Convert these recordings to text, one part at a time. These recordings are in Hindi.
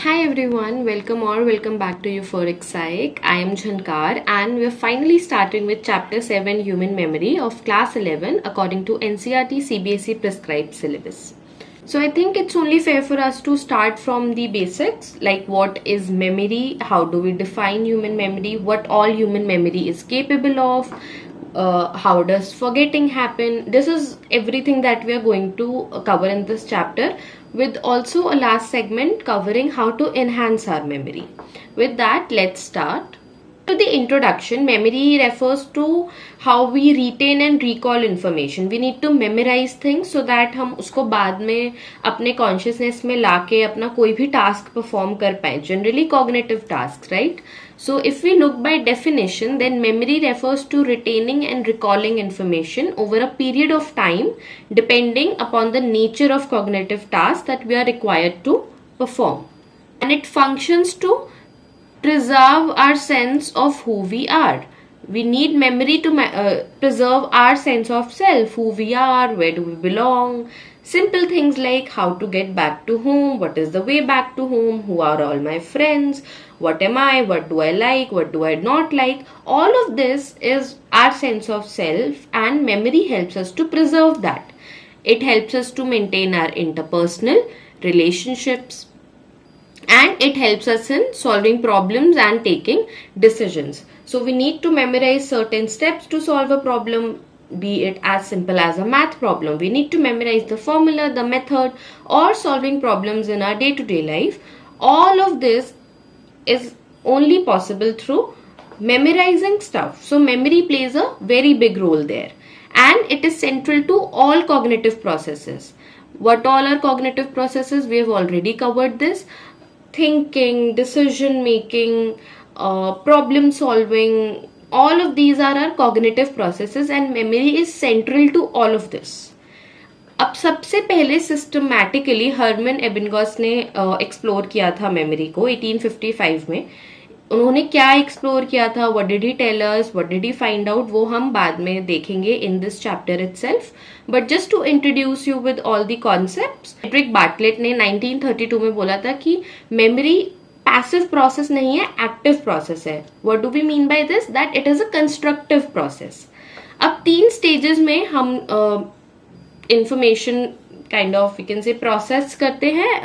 Hi everyone, welcome back to Euphoric Psych. I am Jhankar and we are finally starting with Chapter 7 Human Memory of Class 11 according to NCERT CBSE prescribed syllabus. So I think it's only fair for us to start from the basics, like what is memory, how do we define human memory, what all human memory is capable of, how does forgetting happen. This is everything that we are going to cover in this chapter, with also a last segment covering how to enhance our memory. With that, let's start. To the introduction, memory refers to how we retain and recall information. We need to memorize things so that हम उसको बाद में अपने consciousness में लाके अपना कोई भी task perform कर पाए. Generally cognitive tasks, right? So if we look by definition, then memory refers to retaining and recalling information over a period of time depending upon the nature of cognitive tasks that we are required to perform. And it functions to preserve our sense of who we are. We need memory to preserve our sense of self, who we are, where do we belong. Simple things like how to get back to home, what is the way back to home, who are all my friends, what am I, what do I like, what do I not like. All of this is our sense of self, and memory helps us to preserve that. It helps us to maintain our interpersonal relationships, and it helps us in solving problems and taking decisions. So we need to memorize certain steps to solve a problem, be it as simple as a math problem. We need to memorize the formula, the method, or solving problems in our day-to-day life. All of this is only possible through memorizing stuff. So memory plays a very big role there, and it is central to all cognitive processes. What all are cognitive processes? We have already covered this. Thinking, decision making, problem solving, all of these are our cognitive processes, and memory is central to all of this. अब सबसे पहले सिस्टमैटिकली हर्मन एबिंगॉस ने एक्सप्लोर किया था मेमोरी को 1855 में. उन्होंने क्या एक्सप्लोर किया था, what did he tell us, what did he find out, वो हम बाद में देखेंगे in this chapter itself. But just to introduce you with all the concepts, Frederic Bartlett ने 1932 में बोला था कि मेमोरी पैसिव प्रोसेस नहीं है, एक्टिव प्रोसेस है. What do we mean by this? That it is a constructive process. अब 3 स्टेजेस में हम information kind of you can say process करते हैं,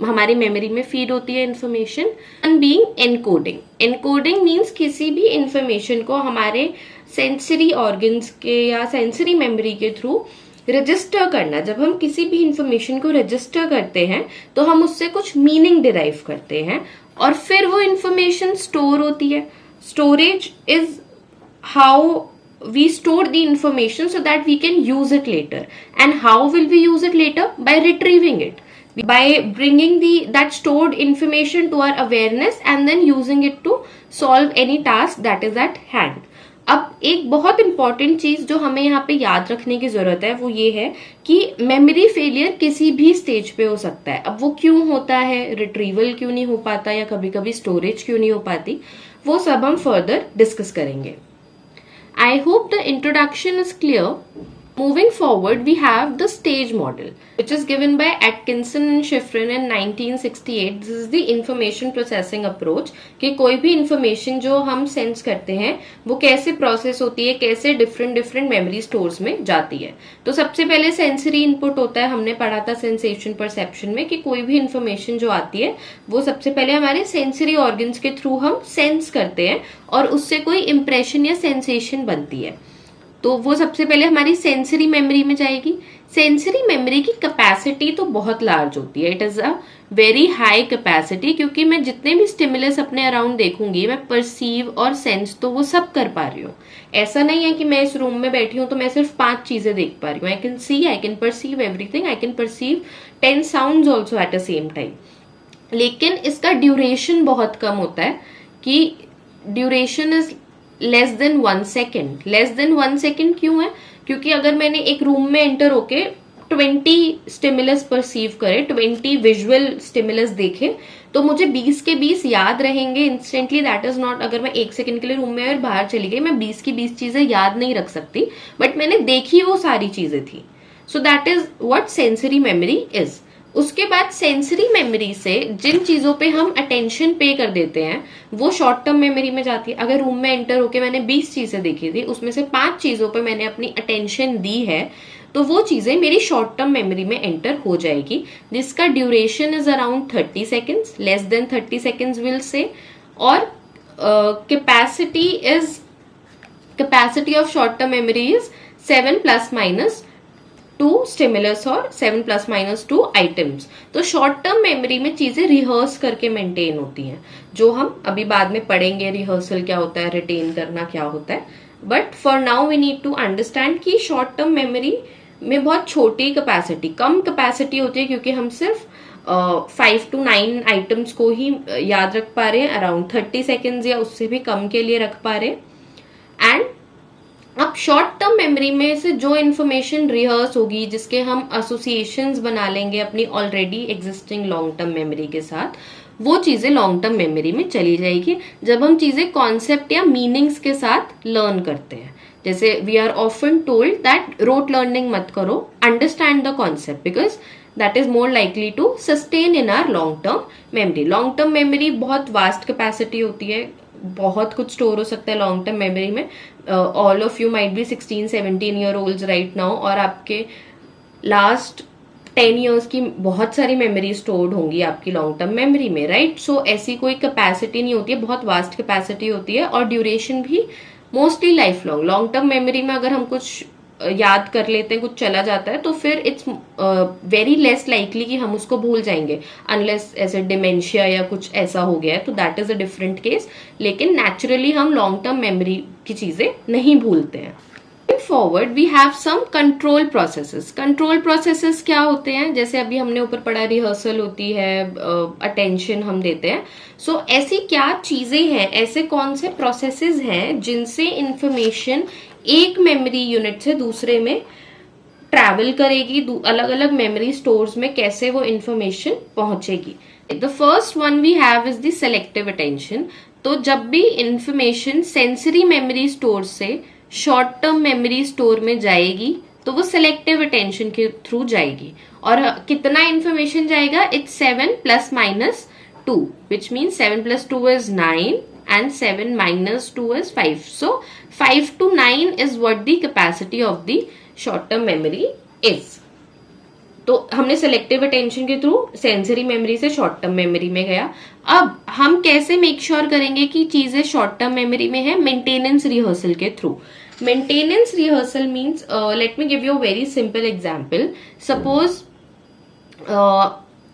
हमारी मेमोरी में फीड होती है information. And being encoding. Encoding means किसी भी इंफॉर्मेशन को हमारे सेंसरी ऑर्गन्स के या सेंसरी मेमोरी के थ्रू रजिस्टर करना. जब हम किसी भी इंफॉर्मेशन को रजिस्टर करते हैं तो हम उससे कुछ मीनिंग डिराइव करते हैं, और फिर वो इंफॉर्मेशन स्टोर होती है. Storage is how we store the information so that we can use it later. And how will we use it later? By retrieving it, by bringing that stored information to our awareness and then using it to solve any task that is at hand. अब एक बहुत इंपॉर्टेंट चीज जो हमें यहाँ पे याद रखने की जरूरत है वो ये है कि मेमोरी फेलियर किसी भी स्टेज पे हो सकता है. अब वो क्यों होता है, रिट्रीवल क्यों नहीं हो पाता, या कभी कभी स्टोरेज क्यों नहीं हो पाती, वो सब हम फर्दर डिस्कस करेंगे. I hope the introduction is clear. Moving forward, we have the stage model, which is given by Atkinson and Shiffrin in 1968. This is the information processing approach. कि कोई भी information जो हम sense करते हैं वो कैसे process होती है, कैसे different memory stores में जाती है. तो सबसे पहले sensory input होता है. हमने पढ़ा था sensation perception में कि कोई भी information जो आती है वो सबसे पहले हमारे sensory organs के through हम sense करते हैं और उससे कोई impression या sensation बनती है. तो वो सबसे पहले हमारी सेंसरी मेमोरी में जाएगी. सेंसरी मेमोरी की कैपेसिटी तो बहुत लार्ज होती है. It is a very high capacity, क्योंकि मैं जितने भी स्टिमुलस अपने अराउंड देखूंगी मैं परसीव और सेंस तो वो सब कर पा रही हूँ. ऐसा नहीं है कि मैं इस रूम में बैठी हूँ तो मैं सिर्फ 5 चीजें देख पा रही हूँ. I can see, I can perceive everything, I can perceive 10 sounds also at the same time. लेकिन इसका ड्यूरेशन बहुत कम होता है, कि duration is less than 1 second. Less than 1 second क्यों है? क्योंकि अगर मैंने एक रूम में एंटर होके 20 स्टिमुलस परसीव करे, 20 विजुअल स्टिमुलस देखे, तो मुझे 20 के 20 याद रहेंगे इंस्टेंटली. दैट इज नॉट, अगर मैं 1 सेकेंड के लिए रूम में और बाहर चली गई, मैं 20 की 20 चीजें याद नहीं रख सकती, बट मैंने देखी वो सारी चीजें थी. So that is what sensory memory is. उसके बाद सेंसरी मेमोरी से जिन चीजों पे हम अटेंशन पे कर देते हैं वो शॉर्ट टर्म मेमोरी में जाती है। अगर रूम में एंटर होके मैंने 20 चीजें देखी थी, उसमें से 5 चीजों पे मैंने अपनी अटेंशन दी है, तो वो चीजें मेरी शॉर्ट टर्म मेमोरी में एंटर हो जाएगी, जिसका duration is around 30 seconds, less than 30 seconds will say. और capacity of short term memory is 7 plus minus 2 stimulus और 7 प्लस माइनस 2 आइटम्स। तो शॉर्ट टर्म मेमोरी में चीजें रिहर्स करके मेंटेन होती हैं, जो हम अभी बाद में पढ़ेंगे रिहर्सल क्या होता है, रिटेन करना क्या होता है। But for now we need to understand कि शॉर्ट टर्म मेमोरी में बहुत छोटी कैपेसिटी, कम कैपेसिटी होती है, क्योंकि हम सिर्फ 5 to 9 आइटम्स को ही याद रख पा रहे हैं, अराउंड 30 सेकेंड्स या उससे भी कम के लिए रख पा रहे हैं। एंड अब शॉर्ट टर्म मेमोरी में से जो इन्फॉर्मेशन रिहर्स होगी, जिसके हम एसोसिएशंस बना लेंगे अपनी already existing long term memory के साथ, वो चीजें लॉन्ग टर्म मेमोरी में चली जाएगी जब हम चीजें कॉन्सेप्ट या मीनिंग्स के साथ लर्न करते हैं। जैसे we are often told that rote learning मत करो, understand the concept, because that is more likely to sustain in our long term memory. Long term memory बहुत वास्ट कैपेसिटी होती है, बहुत कुछ स्टोर हो सकता है लॉन्ग टर्म मेमोरी में। All of you might be 16-17 year old right now, और आपके लास्ट 10 ईयर्स की बहुत सारी मेमोरी स्टोर्ड होंगी आपकी लॉन्ग टर्म मेमोरी में, राइट। सो ऐसी कोई कैपेसिटी नहीं होती है, बहुत वास्ट कैपेसिटी होती है, और ड्यूरेशन भी mostly life long. Long term memory में अगर हम कुछ याद कर लेते हैं, कुछ चला जाता है, तो फिर इट्स वेरी लेस लाइकली कि हम उसको भूल जाएंगे, अनलेस ऐसे डिमेंशिया या कुछ ऐसा हो गया है, तो that is a different case. लेकिन नेचुरली हम लॉन्ग टर्म मेमोरी की चीजें नहीं भूलते हैं। Forward we have some control processes. Control processes क्या होते हैं? जैसे अभी हमने ऊपर पढ़ा रिहर्सल होती है, अटेंशन हम देते हैं। सो ऐसी क्या चीजें हैं, ऐसे कौन से प्रोसेसेस हैं जिनसे इंफॉर्मेशन एक मेमोरी यूनिट से दूसरे में ट्रैवल करेगी, अलग अलग मेमोरी स्टोर्स में कैसे वो इंफॉर्मेशन पहुंचेगी। The first one we have is the selective attention. तो जब भी इंफॉर्मेशन सेंसरी मेमोरी स्टोर से शॉर्ट टर्म मेमोरी स्टोर में जाएगी, तो वो सेलेक्टिव अटेंशन के थ्रू जाएगी। और कितना इंफॉर्मेशन जाएगा? It's 7 plus minus 2, which mean 7 plus 2 is 9 and 7 minus 2 is 5. So 5 to 9 is what the capacity of the short term memory is. तो हमने सेलेक्टिव अटेंशन के थ्रू सेंसरी मेमोरी से शॉर्ट टर्म मेमोरी में गया। अब हम कैसे मेक श्योर करेंगे कि चीजें शॉर्ट टर्म मेमोरी में है? मेंटेनेंस रिहर्सल के through. Maintenance rehearsal means, let me give you a very simple example. Suppose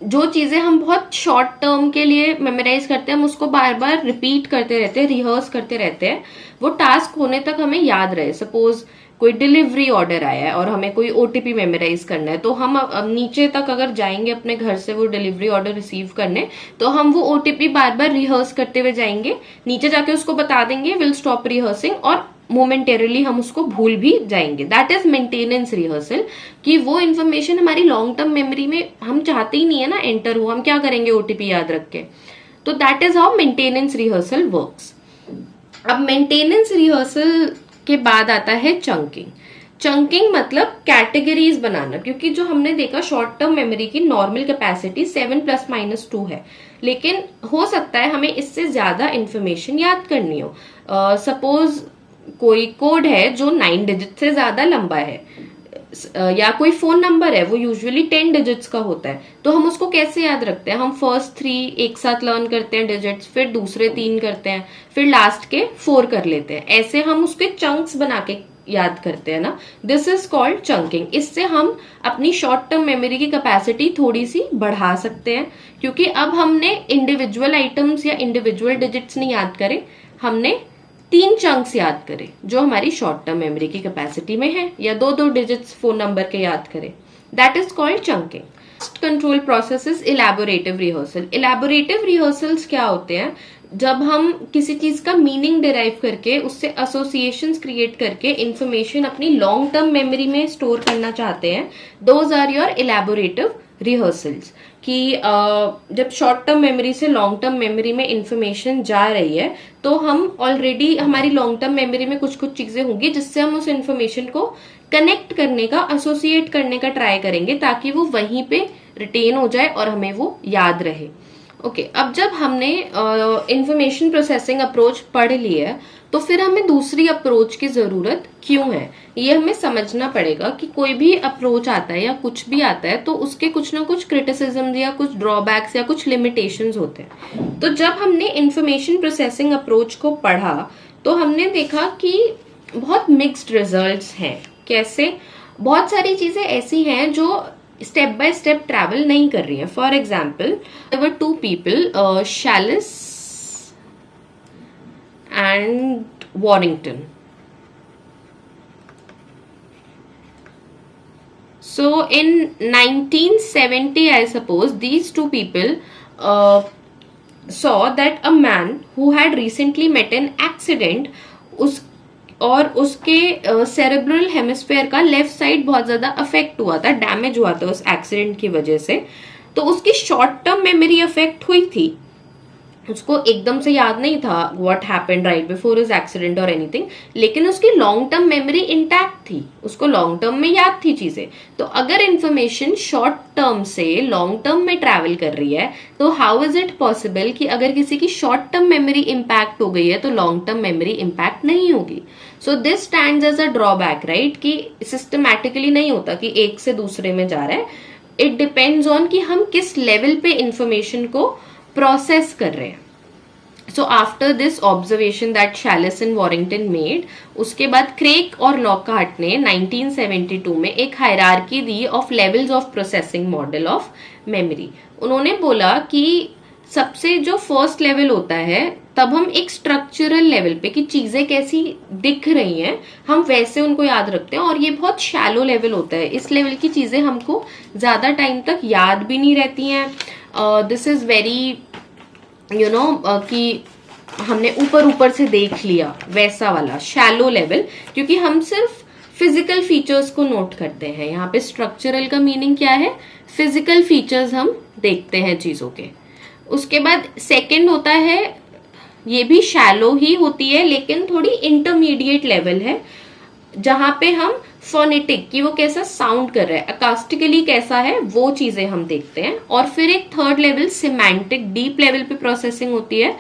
जो चीजें हम बहुत शॉर्ट टर्म के लिए मेमोराइज करते हैं, हम उसको बार बार रिपीट करते रहते हैं, रिहर्स करते रहते हैं, वो टास्क होने तक हमें याद रहे। सपोज कोई डिलीवरी ऑर्डर आया है और हमें कोई ओटीपी मेमोराइज करना है, तो हम अब नीचे तक अगर जाएंगे अपने घर से वो डिलीवरी ऑर्डर रिसीव करने, तो हम वो ओटीपी बार बार रिहर्स करते हुए जाएंगे, नीचे जाके उसको बता देंगे, विल स्टॉप रिहर्सिंग, और मोमेंटेरली हम उसको भूल भी जाएंगे। दैट इज मेंटेनेंस रिहर्सल, कि वो इन्फॉर्मेशन हमारी लॉन्ग टर्म मेमोरी में हम चाहते ही नहीं है ना एंटर हो, हम क्या करेंगे ओटीपी याद रख के। तो that is how maintenance rehearsal works. अब मेंटेनेंस रिहर्सल के बाद आता है चंकिंग। चंकिंग मतलब कैटेगरीज बनाना, क्योंकि जो हमने देखा शॉर्ट टर्म मेमोरी की नॉर्मल कैपेसिटी 7 प्लस माइनस 2 है, लेकिन हो सकता है हमें इससे ज्यादा इंफॉर्मेशन याद करनी हो। सपोज कोई कोड है जो 9 डिजिट से ज्यादा लंबा है, या कोई फोन नंबर है वो यूजुअली 10 डिजिट्स का होता है, तो हम उसको कैसे याद रखते हैं? हम फर्स्ट 3 एक साथ लर्न करते हैं डिजिट्स, फिर दूसरे 3 करते हैं, फिर लास्ट के 4 कर लेते हैं। ऐसे हम उसके चंक्स बना के याद करते हैं ना, दिस इज कॉल्ड चंकिंग। इससे हम अपनी शॉर्ट टर्म मेमोरी की कैपेसिटी थोड़ी सी बढ़ा सकते हैं, क्योंकि अब हमने इंडिविजुअल आइटम्स या इंडिविजुअल डिजिट्स नहीं याद करे, हमने 3 चंक्स याद करें जो हमारी शॉर्ट टर्म मेमोरी की कैपेसिटी में है, या 2-2 डिजिट्स फोन नंबर के याद करें। That is called chunking. Control process is elaborative rehearsal. Elaborative rehearsals क्या होते हैं? जब हम किसी चीज का मीनिंग डिराइव करके उससे एसोसिएशंस क्रिएट करके इंफॉर्मेशन अपनी लॉन्ग टर्म मेमोरी में स्टोर करना चाहते हैं, दोज आर योर इलैबोरेटिव रिहर्सल्स। कि जब शॉर्ट टर्म मेमोरी से लॉन्ग टर्म मेमोरी में इंफॉर्मेशन जा रही है, तो हम ऑलरेडी हमारी लॉन्ग टर्म मेमोरी में कुछ कुछ चीजें होंगी जिससे हम उस इंफॉर्मेशन को कनेक्ट करने का, एसोसिएट करने का ट्राई करेंगे, ताकि वो वहीं पे रिटेन हो जाए और हमें वो याद रहे। ओके, अब जब हमने इंफॉर्मेशन प्रोसेसिंग अप्रोच पढ़ ली है तो फिर हमें दूसरी अप्रोच की जरूरत क्यों है, ये हमें समझना पड़ेगा कि कोई भी अप्रोच आता है या कुछ भी आता है तो उसके कुछ ना कुछ क्रिटिसिज्म या कुछ ड्रॉबैक्स या कुछ लिमिटेशंस होते हैं। तो जब हमने इंफॉर्मेशन प्रोसेसिंग अप्रोच को पढ़ा तो हमने देखा कि बहुत मिक्स्ड रिजल्ट्स हैं। कैसे? बहुत सारी चीजें ऐसी हैं जो स्टेप बाय स्टेप ट्रैवल नहीं कर रही है। For example, there were two people, Shallice and Warrington. So in 1970, I suppose, these two people saw that a man who had recently met an accident, और उसके सेरेब्रल हेमिस्फेयर का लेफ्ट साइड बहुत ज्यादा अफेक्ट हुआ था, डैमेज हुआ था उस एक्सीडेंट की वजह से। तो उसकी शॉर्ट टर्म मेमोरी अफेक्ट हुई थी, उसको एकदम से याद नहीं था what happened right before his accident और एनीथिंग, लेकिन उसकी लॉन्ग टर्म मेमोरी इंटैक्ट थी, उसको लॉन्ग टर्म में याद थी चीजें। तो अगर इंफॉर्मेशन शॉर्ट टर्म से लॉन्ग टर्म में ट्रैवल कर रही है तो हाउ इज इट पॉसिबल कि अगर किसी की शॉर्ट टर्म मेमोरी इंपैक्ट हो गई है तो लॉन्ग टर्म मेमोरी इंपैक्ट नहीं होगी। So this stands as a drawback, right, कि सिस्टमैटिकली नहीं होता कि एक से दूसरे में जा रहा है। इट डिपेंड्स ऑन कि हम किस लेवल पे इंफॉर्मेशन को प्रोसेस कर रहे हैं। So after this observation that Shallice and Warrington made, उसके बाद क्रेक और लॉकहार्ट ने 1972 में एक हायरार्की दी of levels of processing model of memory. उन्होंने बोला कि सबसे जो फर्स्ट लेवल होता है तब हम एक स्ट्रक्चरल लेवल पे कि चीजें कैसी दिख रही हैं हम वैसे उनको याद रखते हैं, और ये बहुत शैलो लेवल होता है। इस लेवल की चीजें हमको ज्यादा टाइम तक याद भी नहीं रहती हैं। दिस इज वेरी कि हमने ऊपर ऊपर से देख लिया, वैसा वाला शैलो लेवल, क्योंकि हम सिर्फ फिजिकल फीचर्स को नोट करते हैं। यहाँ पे स्ट्रक्चरल का मीनिंग क्या है? फिजिकल फीचर्स हम देखते हैं चीजों के। उसके बाद सेकंड होता है, ये भी शैलो ही होती है लेकिन थोड़ी इंटरमीडिएट लेवल है, जहां पे हम फोनेटिक कि वो कैसा साउंड कर रहा है, अकास्टिकली कैसा है, वो चीजें हम देखते हैं। और फिर एक third level semantic deep level पे प्रोसेसिंग होती है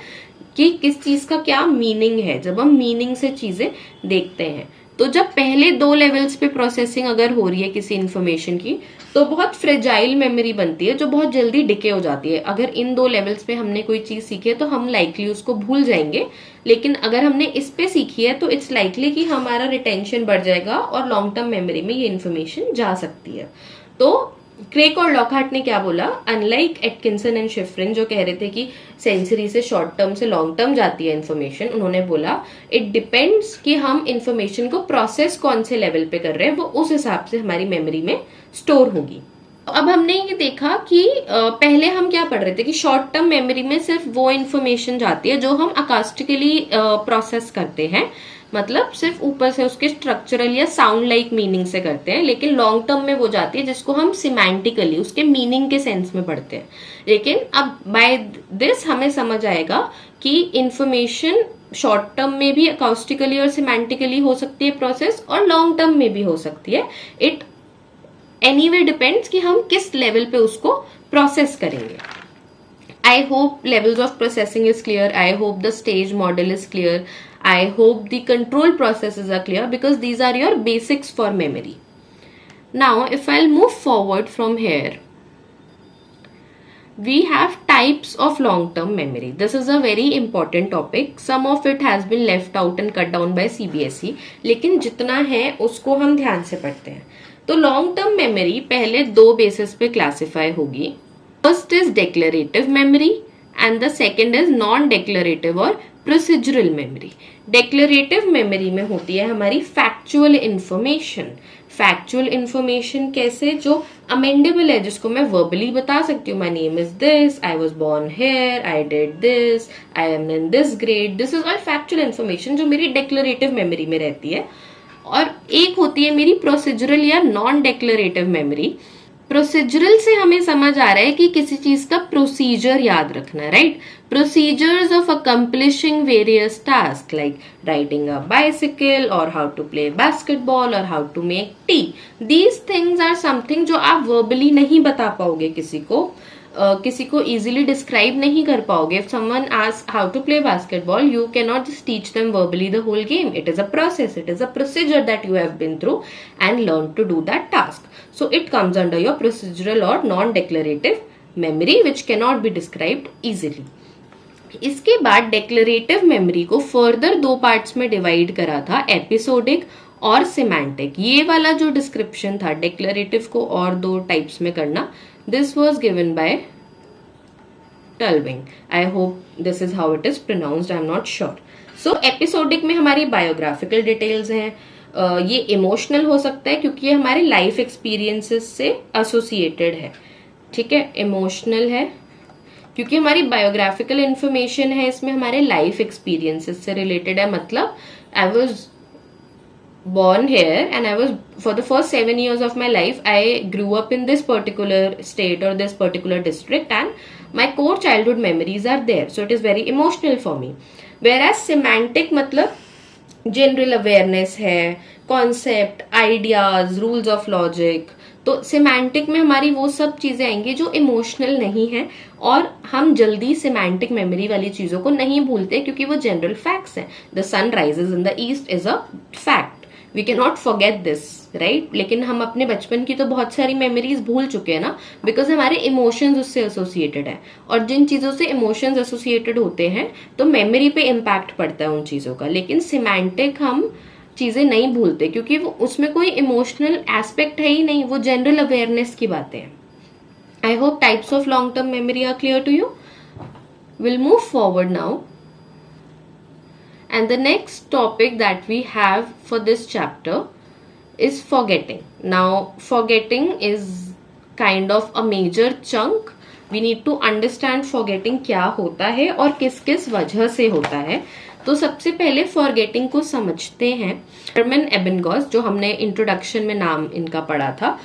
कि किस चीज का क्या मीनिंग है, जब हम मीनिंग से चीजें देखते हैं। तो जब पहले दो लेवल्स पे प्रोसेसिंग अगर हो रही है किसी इंफॉर्मेशन की तो बहुत फ्रेजाइल मेमोरी बनती है जो बहुत जल्दी डिके हो जाती है। अगर इन दो लेवल्स पे हमने कोई चीज सीखी है तो हम लाइकली उसको भूल जाएंगे, लेकिन अगर हमने इस पे सीखी है तो इट्स लाइकली कि हमारा रिटेंशन बढ़ जाएगा और लॉन्ग टर्म मेमोरी में ये इन्फॉर्मेशन जा सकती है। तो क्रेक और लॉकहार्ट ने क्या बोला, अनलाइक एटकिंसन एंड शिफ्रिन जो कह रहे थे कि सेंसरी से शॉर्ट टर्म से लॉन्ग टर्म जाती है इन्फॉर्मेशन, उन्होंने बोला इट डिपेंड्स कि हम इन्फॉर्मेशन को प्रोसेस कौन से लेवल पे कर रहे हैं, वो उस हिसाब से हमारी मेमोरी में स्टोर होगी। अब हमने ये देखा कि पहले हम क्या पढ़ रहे थे कि शॉर्ट टर्म मेमोरी में सिर्फ वो इन्फॉर्मेशन जाती है जो हम अकास्टिकली प्रोसेस करते हैं, मतलब सिर्फ ऊपर से उसके स्ट्रक्चरल या साउंड लाइक मीनिंग से करते हैं, लेकिन लॉन्ग टर्म में वो जाती है जिसको हम सिमेंटिकली उसके मीनिंग के सेंस में पढ़ते हैं। लेकिन अब बाय दिस हमें समझ आएगा कि इंफॉर्मेशन शॉर्ट टर्म में भी अकास्टिकली और सिमेंटिकली हो सकती है प्रोसेस, और लॉन्ग टर्म में भी हो सकती है। इट एनीवे डिपेंड्स कि हम किस लेवल पे उसको प्रोसेस करेंगे। I hope levels of processing is clear. I hope the stage model is clear. I hope the control processes are clear, because these are your basics for memory. Now, if I'll move forward from here, we have types of long-term memory. This is a very important topic. Some of it has been left out and cut down by CBSE. लेकिन जितना है उसको हम ध्यान से पढ़ते हैं। तो लॉन्ग टर्म मेमोरी पहले दो बेसिस पे क्लासिफाई होगी। First is declarative memory and the second is non declarative और प्रोसीजरल मेमोरी। डिक्लेरेटिव मेमोरी में होती है हमारी फैक्चुअल इंफॉर्मेशन। फैक्चुअल इंफॉर्मेशन कैसे? जो अमेंडेबल है, जिसको मैं वर्बली बता सकती हूँ, my name is this, I was born hair, I did this, I am in this grade. This is all factual information जो मेरी डिक्लेरेटिव मेमोरी में रहती है। और एक होती है मेरी प्रोसीजरल या नॉन डिक्लेरेटिव मेमोरी। प्रोसीजरल से हमें समझ आ रहा है कि किसी चीज का प्रोसीजर याद रखना है, right? Procedures of accomplishing various task like riding a bicycle और हाउ टू प्ले बास्केटबॉल और how to make tea. These things are something जो आप वर्बली नहीं बता पाओगे किसी को इजीली डिस्क्राइब नहीं कर पाओगे. If someone ask how to play basketball, you can not just teach them verbally the whole game. It is a process, it is a procedure that you have been through and learn to do that task. So it comes under your procedural or non-declarative memory which cannot be described easily. इसके बाद डेक्लरेटिव मेमोरी को फर्दर दो पार्ट्स में डिवाइड करा था, एपिसोडिक और सिमेंटिक. ये वाला जो डिस्क्रिप्शन था डेक्लरेटिव को और दो टाइप्स में करना, this was given by Tulving. I hope this is how it is pronounced, I am not sure. So episodic में हमारी बायोग्राफिकल डिटेल्स हैं. ये इमोशनल हो सकता है क्योंकि ये हमारे लाइफ एक्सपीरियंसेस से एसोसिएटेड है. ठीक है, इमोशनल है क्योंकि हमारी बायोग्राफिकल इंफॉर्मेशन है, इसमें हमारे लाइफ एक्सपीरियंसेस से रिलेटेड है. मतलब I was born here and I was for the first 7 years of my life I grew up in this particular state or this particular district and my core childhood memories are there, so it is very emotional for me. Whereas semantic मतलब जनरल अवेयरनेस है, concept, ideas, rules of logic. तो सिमेंटिक में हमारी वो सब चीजें आएंगी जो इमोशनल नहीं है और हम जल्दी सिमेंटिक मेमोरी वाली चीजों को नहीं भूलते क्योंकि वो जनरल फैक्ट्स हैं. The sun rises in the east is a fact, we can not forget this, right? लेकिन हम अपने बचपन की तो बहुत सारी मेमोरीज भूल चुके हैं ना, बिकॉज हमारे इमोशंस उससे एसोसिएटेड है. और जिन चीजों से इमोशंस एसोसिएटेड होते हैं तो मेमोरी पे इम्पैक्ट पड़ता है उन चीजों का. लेकिन सिमेंटिक हम चीजें नहीं भूलते क्योंकि वो उसमें कोई इमोशनल एस्पेक्ट है ही नहीं, वो जनरल अवेयरनेस की बातें हैं. I hope types of long term memory are clear to you. Will move forward now. And the next topic that we have for this chapter is forgetting. Now, forgetting is kind of a major chunk. We need to understand forgetting क्या होता है और किस किस वजह से होता है. तो सबसे पहले forgetting को समझते हैं. हर्मन एबिंगहॉस, जो हमने इंट्रोडक्शन में नाम इनका पढ़ा था,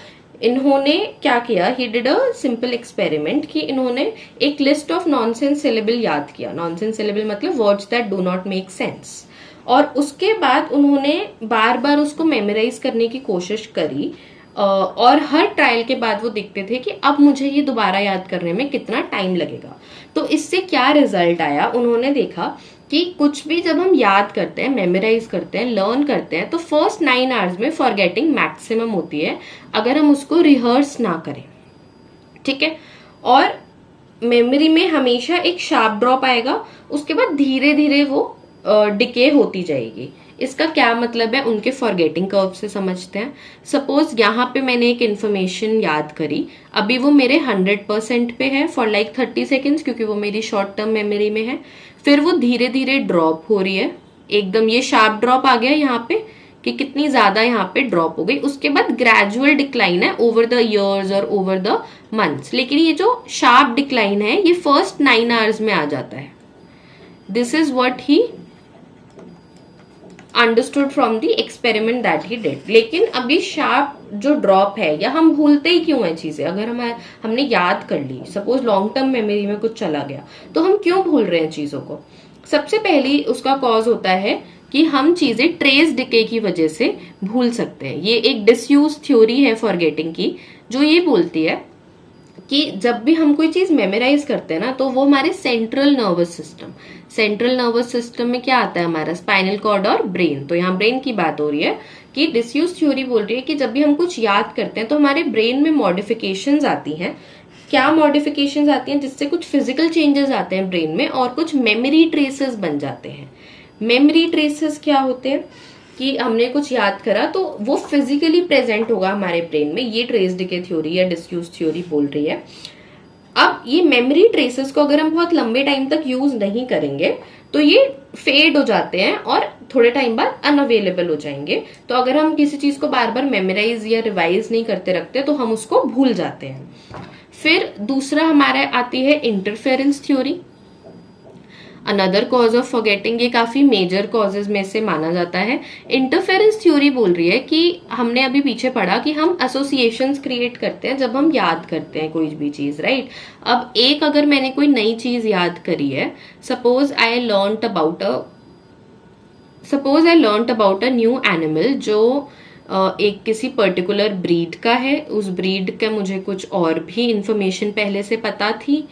इन्होंने क्या किया, he did a simple experiment कि इन्होंने एक लिस्ट ऑफ नॉनसेंस सिलेबल याद किया. नॉनसेंस सिलेबल मतलब words that do not make sense. और उसके बाद उन्होंने बार बार उसको मेमोराइज करने की कोशिश करी और हर ट्रायल के बाद वो देखते थे कि अब मुझे ये दोबारा याद करने में कितना टाइम लगेगा. तो इससे क्या रिजल्ट आया, उन्होंने देखा कि कुछ भी जब हम याद करते हैं, मेमोराइज करते हैं, लर्न करते हैं, तो फर्स्ट 9 आवर्स में फॉरगेटिंग मैक्सिमम होती है अगर हम उसको रिहर्स ना करें. ठीक है, और मेमोरी में हमेशा एक शार्प ड्रॉप आएगा, उसके बाद धीरे धीरे वो डिके होती जाएगी. इसका क्या मतलब है, उनके फॉरगेटिंग कर्व से समझते हैं. सपोज यहाँ पे मैंने एक इन्फॉर्मेशन याद करी, अभी वो मेरे 100% पे है फॉर लाइक 30 सेकेंड्स क्योंकि वो मेरी शॉर्ट टर्म मेमोरी में है. फिर वो धीरे धीरे ड्रॉप हो रही है, एकदम ये शार्प ड्रॉप आ गया यहाँ पे कि कितनी ज्यादा यहाँ पे ड्रॉप हो गई. उसके बाद ग्रेजुअल डिक्लाइन है ओवर द इयर्स और ओवर द मंथ्स. लेकिन ये जो शार्प डिक्लाइन है ये फर्स्ट 9 आवर्स में आ जाता है. This is what he understood from the experiment that he did. लेकिन अभी शार्प जो ड्रॉप है, या हम भूलते ही क्यों है चीजें, अगर हमने याद कर ली, सपोज लॉन्ग टर्म मेमोरी में कुछ चला गया, तो हम क्यों भूल रहे हैं चीजों को. सबसे पहली उसका कॉज होता है कि हम चीजें ट्रेस डिके की वजह से भूल सकते हैं. ये एक डिसयूज थ्योरी है फॉरगेटिंग की, जो ये बोलती है कि जब भी हम कोई चीज मेमोराइज करते हैं ना, तो वो हमारे सेंट्रल नर्वस सिस्टम में क्या आता है, हमारा स्पाइनल कॉर्ड और ब्रेन. तो यहाँ ब्रेन की बात हो रही है कि डिसयूज थ्योरी बोल रही है कि जब भी हम कुछ याद करते हैं तो हमारे ब्रेन में मॉडिफिकेशंस आती हैं. क्या मॉडिफिकेशंस आती हैं, जिससे कुछ फिजिकल चेंजेस आते हैं ब्रेन में और कुछ मेमोरी ट्रेसेस बन जाते हैं. मेमोरी ट्रेसेस क्या होते हैं कि हमने कुछ याद करा तो वो फिजिकली प्रेजेंट होगा हमारे ब्रेन में. ये ट्रेस डिके थ्योरी या डिसयूज थ्योरी बोल रही है. अब ये मेमोरी ट्रेसेस को अगर हम बहुत लंबे टाइम तक यूज नहीं करेंगे तो ये फेड हो जाते हैं और थोड़े टाइम बाद अनअवेलेबल हो जाएंगे. तो अगर हम किसी चीज को बार बार मेमोराइज या रिवाइज नहीं करते रखते तो हम उसको भूल जाते हैं. फिर दूसरा हमारे आती है interference theory. Another cause of forgetting, ये काफी मेजर कॉजेज में से माना जाता है। इंटरफेरेंस थ्योरी बोल रही है कि हमने अभी पीछे पढ़ा कि हम एसोसिएशंस क्रिएट करते हैं जब हम याद करते हैं कोई भी चीज, राइट। अब एक अगर मैंने कोई नई चीज याद करी है, suppose I learned about a new animal जो एक किसी पर्टिकुलर ब्रीड का है, उस ब्रीड का मुझे कुछ और भी इंफॉर्मेशन पहले से पता थी,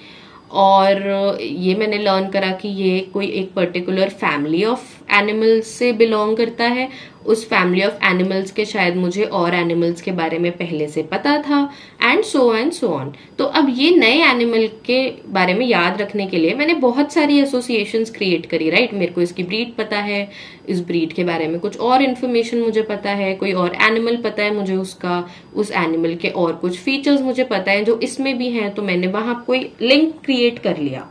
और ये मैंने लर्न करा कि ये कोई एक पर्टिकुलर फैमिली ऑफ एनिमल्स से बिलोंग करता है। उस फैमिली ऑफ एनिमल्स के शायद मुझे और एनिमल्स के बारे में पहले से पता था, एंड सो ऑन। तो अब ये नए एनिमल के बारे में याद रखने के लिए मैंने बहुत सारी एसोसिएशंस क्रिएट करी, राइट। मेरे को इसकी ब्रीड पता है, इस ब्रीड के बारे में कुछ और इन्फॉर्मेशन मुझे पता है, कोई और एनिमल पता है मुझे उसका, उस एनिमल के और कुछ फीचर्स मुझे पता है जो इसमें भी हैं, तो मैंने वहां कोई लिंक क्रिएट कर लिया।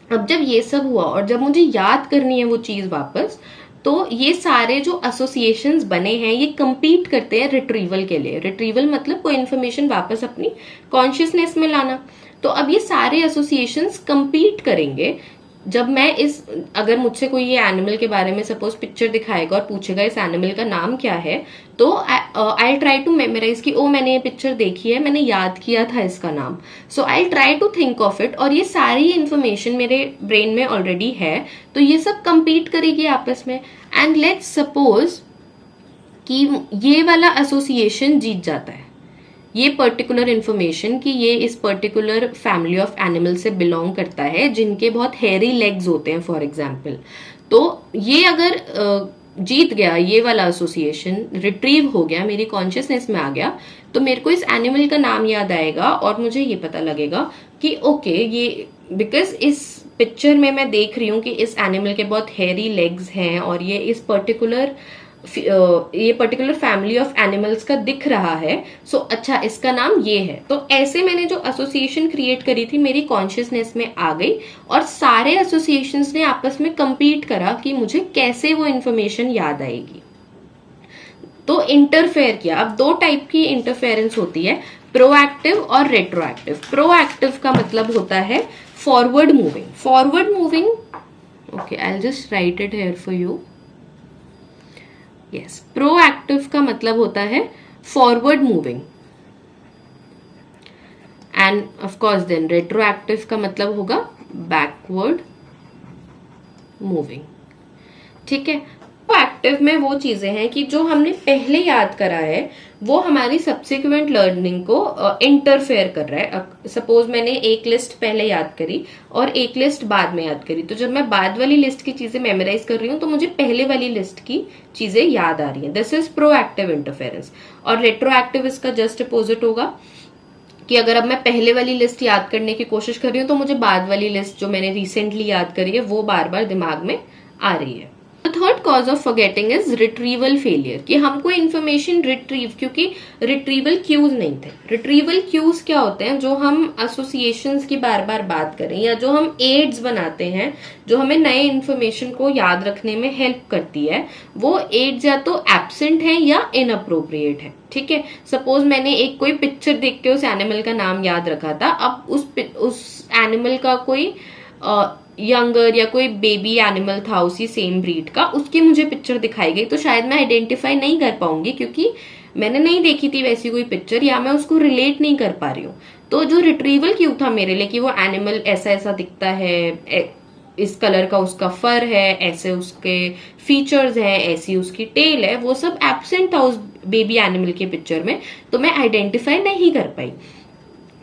अब जब ये सब हुआ और जब मुझे याद करनी है वो चीज वापस, तो ये सारे जो एसोसिएशंस बने हैं ये कंपीट करते हैं रिट्रीवल के लिए। रिट्रीवल मतलब कोई इन्फॉर्मेशन वापस अपनी कॉन्शियसनेस में लाना। तो अब ये सारे एसोसिएशंस कंपीट करेंगे जब मैं अगर मुझसे कोई ये एनिमल के बारे में सपोज पिक्चर दिखाएगा और पूछेगा इस एनिमल का नाम क्या है, तो आई ट्राई टू मेमोराइज कि ओ मैंने ये पिक्चर देखी है, मैंने याद किया था इसका नाम, so I try to think of it, और ये सारी इंफॉर्मेशन मेरे ब्रेन में ऑलरेडी है, तो ये सब कंपीट करेगी आपस में। एंड लेट्स सपोज कि ये वाला एसोसिएशन जीत जाता है, ये पर्टिकुलर इन्फॉर्मेशन कि ये इस पर्टिकुलर फैमिली ऑफ एनिमल से बिलोंग करता है जिनके बहुत हेयरी लेग्स होते हैं फॉर एग्जाम्पल। तो ये अगर जीत गया, ये वाला एसोसिएशन रिट्रीव हो गया, मेरी कॉन्शियसनेस में आ गया, तो मेरे को इस एनिमल का नाम याद आएगा और मुझे ये पता लगेगा कि ओके ये बिकॉज इस पिक्चर में मैं देख रही हूँ कि इस एनिमल के बहुत हेयरी लेग्स हैं और ये पर्टिकुलर फैमिली ऑफ एनिमल्स का दिख रहा है, सो अच्छा इसका नाम ये है। तो ऐसे मैंने जो एसोसिएशन क्रिएट करी थी मेरी कॉन्शियसनेस में आ गई, और सारे एसोसिएशंस ने आपस में कंपीट करा कि मुझे कैसे वो इंफॉर्मेशन याद आएगी। तो इंटरफेयर किया। अब दो टाइप की इंटरफेरेंस होती है, प्रोएक्टिव और रेट्रोएक्टिव। प्रोएक्टिव का मतलब होता है forward moving. Okay, I will just write it here for you. Yes, proactive का मतलब होता है forward moving, and of course then retroactive का मतलब होगा बैकवर्ड मूविंग। ठीक है, प्रोएक्टिव में वो चीजें हैं कि जो हमने पहले याद करा है वो हमारी सब्सिक्वेंट लर्निंग को इंटरफेयर कर रहा है। सपोज मैंने एक लिस्ट पहले याद करी और एक लिस्ट बाद में याद करी, तो जब मैं बाद वाली लिस्ट की चीजें मेमोराइज कर रही हूँ तो मुझे पहले वाली लिस्ट की चीजें याद आ रही हैं। This is proactive interference. और रेट्रोएक्टिव इसका जस्ट अपोजिट होगा कि अगर अब मैं पहले वाली लिस्ट याद करने की कोशिश कर रही हूँ तो मुझे बाद वाली लिस्ट जो मैंने रिसेंटली याद करी है वो बार बार दिमाग में आ रही है। Third cause of forgetting is retrieval failure, कि हमको इन्फॉर्मेशन रिट्रीव, क्योंकि रिट्रीवल क्यूज नहीं थे। रिट्रीवल क्यूज क्या होते हैं, जो हम एसोसिएशंस की बार बार बात करें या जो हम एड्स बनाते हैं जो हमें नए इन्फॉर्मेशन को याद रखने में हेल्प करती है, वो एड्स या तो एब्सेंट है या इनअप्रोप्रिएट है। ठीक है, सपोज मैंने एक कोई पिक्चर देख के उस एनिमल का नाम याद रखा था, अब उस एनिमल का कोई यंगर या कोई बेबी एनिमल था उसी सेम ब्रीड का, उसकी मुझे पिक्चर दिखाई गई, तो शायद मैं आइडेंटिफाई नहीं कर पाऊंगी क्योंकि मैंने नहीं देखी थी वैसी कोई पिक्चर, या मैं उसको रिलेट नहीं कर पा रही हूँ। तो जो रिट्रीवल क्यू था मेरे लिए कि वो एनिमल ऐसा ऐसा दिखता है, इस कलर का उसका फर है, ऐसे उसके फीचर्स हैं, ऐसी उसकी टेल है, वो सब एब्सेंट था उस बेबी एनिमल के पिक्चर में, तो मैं आइडेंटिफाई नहीं कर पाई।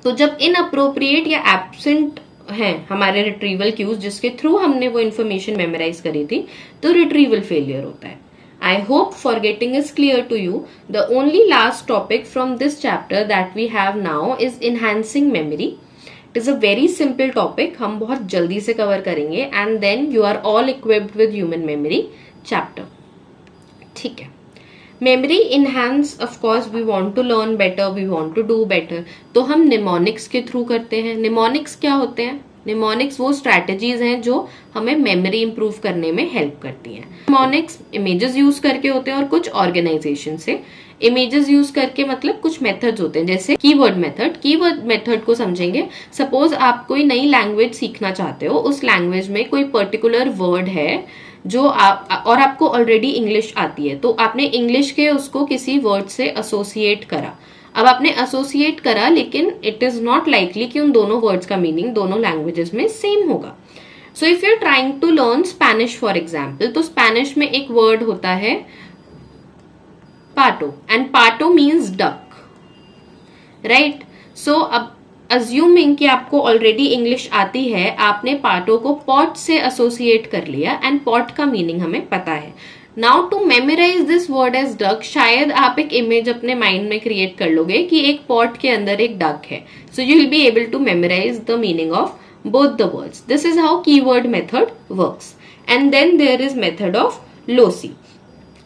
तो जब इनअप्रोप्रिएट या एब्सेंट हैं हमारे रिट्रीवल क्यूज जिसके थ्रू हमने वो इन्फॉर्मेशन मेमोराइज करी थी, तो रिट्रीवल फेलियर होता है। I hope forgetting is clear to you. The only last topic from this chapter that we have now is enhancing memory. It is a very simple topic. हम बहुत जल्दी से कवर करेंगे and then you are all equipped with human memory chapter. ठीक है, memory enhance, of course we want to learn better, we want to do better. तो हम निमोनिक्स के थ्रू करते हैं। निमोनिक्स क्या होते हैं? निमोनिक्स वो स्ट्रैटेजीज हैं जो हमें मेमोरी इंप्रूव करने में हेल्प करती हैं। निमोनिक्स इमेजेस यूज करके होते हैं और कुछ ऑर्गेनाइजेशन से। इमेजेस यूज करके मतलब कुछ मेथड्स होते हैं, जैसे कीवर्ड मेथड। कीवर्ड मेथड को समझेंगे। सपोज आप कोई नई लैंग्वेज सीखना चाहते हो, उस लैंग्वेज में कोई पर्टिकुलर वर्ड है जो आप और आपको ऑलरेडी इंग्लिश आती है, तो आपने इंग्लिश के उसको किसी वर्ड से एसोसिएट करा। अब आपने एसोसिएट करा, लेकिन इट इज नॉट लाइकली कि उन दोनों वर्ड्स का मीनिंग दोनों लैंग्वेजेस में सेम होगा। So if you are trying to learn Spanish for example, तो स्पेनिश में एक वर्ड होता है पाटो, एंड पाटो मीन्स डक, राइट। सो अब अज्यूमिंग कि आपको ऑलरेडी इंग्लिश आती है, आपने पाटो को पॉट से एसोसिएट कर लिया, एंड पॉट का मीनिंग हमें पता है। Now to memorise this word as duck, शायद आप एक इमेज अपने माइंड में क्रिएट कर लोगे कि एक पॉट के अंदर एक डक है। So you will be able to memorize the meaning of both the words. This is how keyword method works. And then there is method of loci.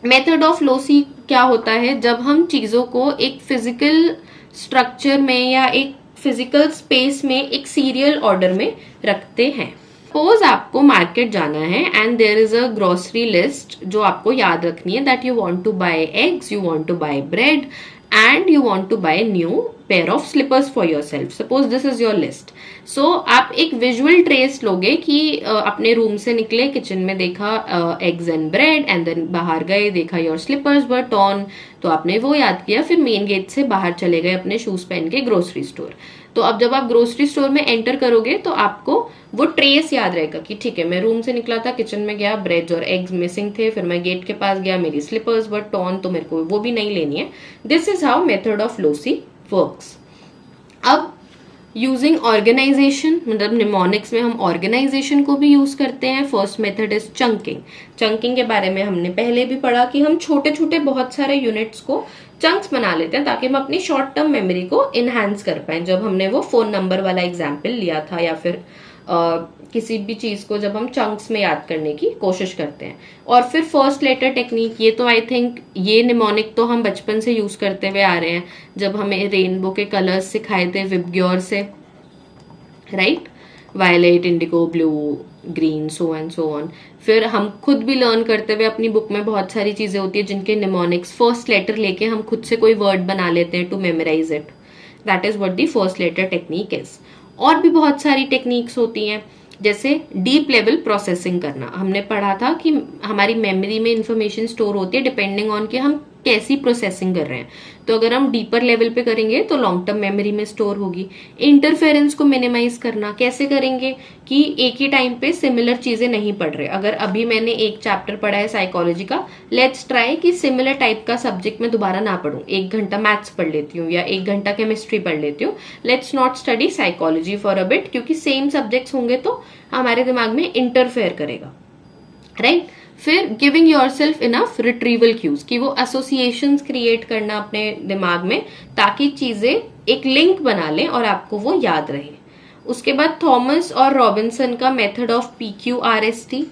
Method of loci क्या होता है? जब हम चीजों को एक फिजिकल स्ट्रक्चर में या एक फिजिकल स्पेस में एक सीरियल ऑर्डर में रखते हैं। सपोज आपको मार्केट जाना है and there is a grocery list जो आपको याद रखनी है, that you want to buy eggs, you want to buy bread and you want to buy new pair of slippers for yourself. Suppose this is your list. So आप एक विजुअल ट्रेस लोगे कि अपने रूम से निकले, किचन में देखा eggs and bread, and then बाहर गए, देखा योर स्लीपर्स वर टॉर्न, तो आपने वो याद किया। फिर मेन गेट से बाहर चले गए अपने शूज पहन के ग्रोसरी स्टोर। तो अब जब आप ग्रोसरी स्टोर में एंटर करोगे तो आपको वो ट्रेस याद रहेगा कि ठीक है, मैं रूम से निकला था, किचन में गया, ब्रेड और एग्स मिसिंग थे, फिर मैं गेट के पास गया, मेरी स्लीपर्स वर टॉर्न, तो मेरे को वो भी नहीं लेनी है। This is how method of lossy works. अब यूजिंग ऑर्गेनाइजेशन, मतलब निमोनिक्स में हम ऑर्गेनाइजेशन को भी यूज करते हैं। First method is chunking. Chunking के बारे में हमने पहले भी पढ़ा कि हम छोटे छोटे बहुत सारे यूनिट्स को चंक्स बना लेते हैं ताकि हम अपनी शॉर्ट टर्म मेमोरी को इनहैंस कर पाए। जब हमने वो फोन नंबर वाला एग्जाम्पल लिया था, या फिर किसी भी चीज को जब हम चंक्स में याद करने की कोशिश करते हैं। और फिर फर्स्ट लेटर टेक्निक, ये तो आई थिंक ये निमोनिक तो हम बचपन से यूज करते हुए आ रहे हैं, जब हमें रेनबो के कलर्स सिखाए थे विबग्योर से, right, violet, indigo, blue, green, so and so on. फिर हम खुद भी लर्न करते हुए अपनी बुक में बहुत सारी चीजें होती है जिनके निमोनिक्स फर्स्ट लेटर लेके हम खुद से कोई वर्ड बना लेते हैं to memorize it. That is what the first letter technique is. और भी बहुत सारी टेक्निक्स होती हैं, जैसे डीप लेवल प्रोसेसिंग करना। हमने पढ़ा था कि हमारी मेमोरी में इंफॉर्मेशन स्टोर होती है डिपेंडिंग ऑन कि हम कैसी प्रोसेसिंग कर रहे हैं। तो अगर हम डीपर लेवल पे करेंगे तो लॉन्ग टर्म मेमोरी में स्टोर होगी। इंटरफेरेंस को मिनिमाइज करना कैसे करेंगे कि एक ही टाइम पे सिमिलर चीजें नहीं पढ़ रहे। अगर अभी मैंने एक चैप्टर पढ़ा है साइकोलॉजी का, लेट्स ट्राई कि सिमिलर टाइप का सब्जेक्ट में दोबारा ना पढ़ूं। 1 घंटा मैथ्स पढ़ लेती हूँ या 1 घंटा केमिस्ट्री पढ़ लेती हूँ। Let's not study psychology for a bit, क्योंकि सेम सब्जेक्ट्स होंगे तो हमारे दिमाग में इंटरफेयर करेगा, राइट। फिर giving yourself enough retrieval cues, कि वो एसोसिएशंस क्रिएट करना अपने दिमाग में ताकि चीजें एक लिंक बना लें और आपको वो याद रहे। उसके बाद थॉमस और रॉबिन्सन का मेथड ऑफ PQRST।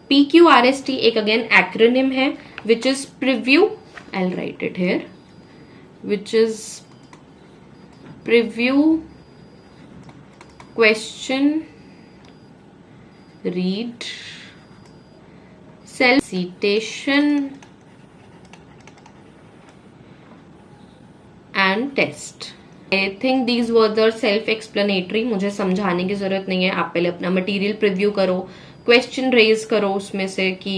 PQRST एक अगेन एक्रोनिम है which is preview, I will write it here, which is preview, question, read, self citation and test. I think these words are self explanatory, मुझे समझाने की जरूरत नहीं है। आप पहले अपना मटेरियल प्रिव्यू करो, क्वेश्चन रेज करो उसमें से कि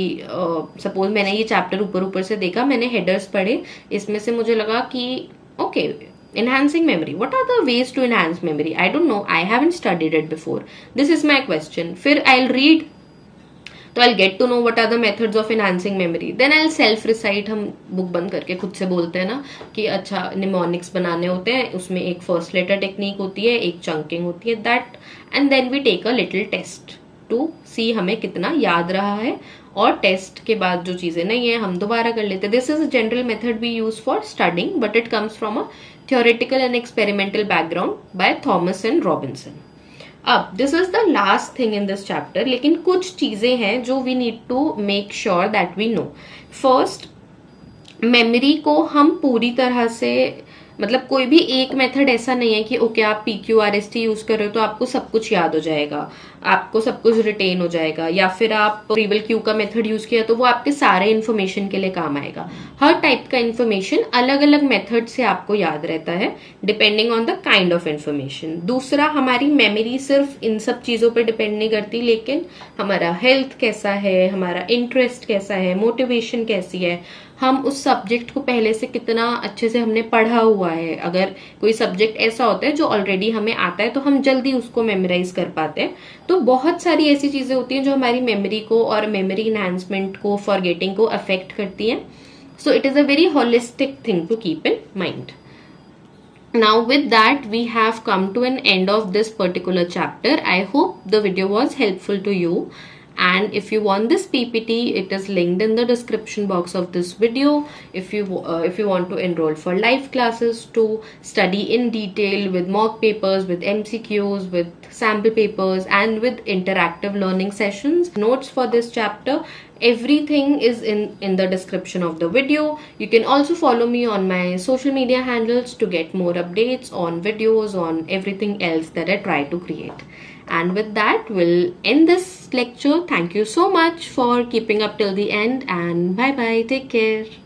सपोज मैंने ये चैप्टर ऊपर ऊपर से देखा, मैंने हेडर्स पढ़े, इसमें से मुझे लगा कि okay, enhancing memory, what are the ways to enhance memory? I don't know, I haven't studied it before, this is my question. फिर I'll read, तो I'll get to know what are the methods of enhancing memory. Then I'll self recite, हम बुक बंद करके खुद से बोलते हैं ना कि अच्छा निमोनिक्स बनाने होते हैं, उसमें एक फर्स्ट लेटर टेक्निक होती है, एक चंकिंग होती है, that and then we take a little test to see हमें कितना याद रहा है, और टेस्ट के बाद जो चीजें नहीं है हम दोबारा कर लेते हैं। This is a general method we use for studying, but it comes from a theoretical and experimental background by Thomas and Robinson. अब this is the last thing in this chapter, लेकिन कुछ चीजें हैं जो we need to make sure that we know. First, memory को हम पूरी तरह से मतलब कोई भी एक मेथड ऐसा नहीं है कि ओके आप PQRST यूज कर रहे हो तो आपको सब कुछ याद हो जाएगा, आपको सब कुछ रिटेन हो जाएगा, या फिर आप रिबल क्यू का मेथड यूज किया तो वो आपके सारे इन्फॉर्मेशन के लिए काम आएगा। हर टाइप का इन्फॉर्मेशन अलग अलग मेथड से आपको याद रहता है depending on the kind of information. दूसरा, हमारी मेमोरी सिर्फ इन सब चीजों पर डिपेंड नहीं करती, लेकिन हमारा हेल्थ कैसा है, हमारा इंटरेस्ट कैसा है, मोटिवेशन कैसी है, हम उस सब्जेक्ट को पहले से कितना अच्छे से हमने पढ़ा हुआ है। अगर कोई सब्जेक्ट ऐसा होता है जो ऑलरेडी हमें आता है तो हम जल्दी उसको मेमोराइज कर पाते हैं। तो बहुत सारी ऐसी चीजें होती हैं जो हमारी मेमोरी को और मेमोरी इनहांसमेंट को, फॉरगेटिंग को अफेक्ट करती हैं। So it is a very holistic thing to keep in mind. Now with that we have come to an end of this particular chapter. I hope the video was helpful to you, and if you want this PPT, it is linked in the description box of this video. If you want to enroll for live classes to study in detail with mock papers, with MCQs, with sample papers, and with interactive learning sessions, notes for this chapter, everything is in the description of the video. You can also follow me on my social media handles to get more updates on videos, on everything else that I try to create. And with that, we'll end this lecture. Thank you so much for keeping up till the end, and bye bye. Take care.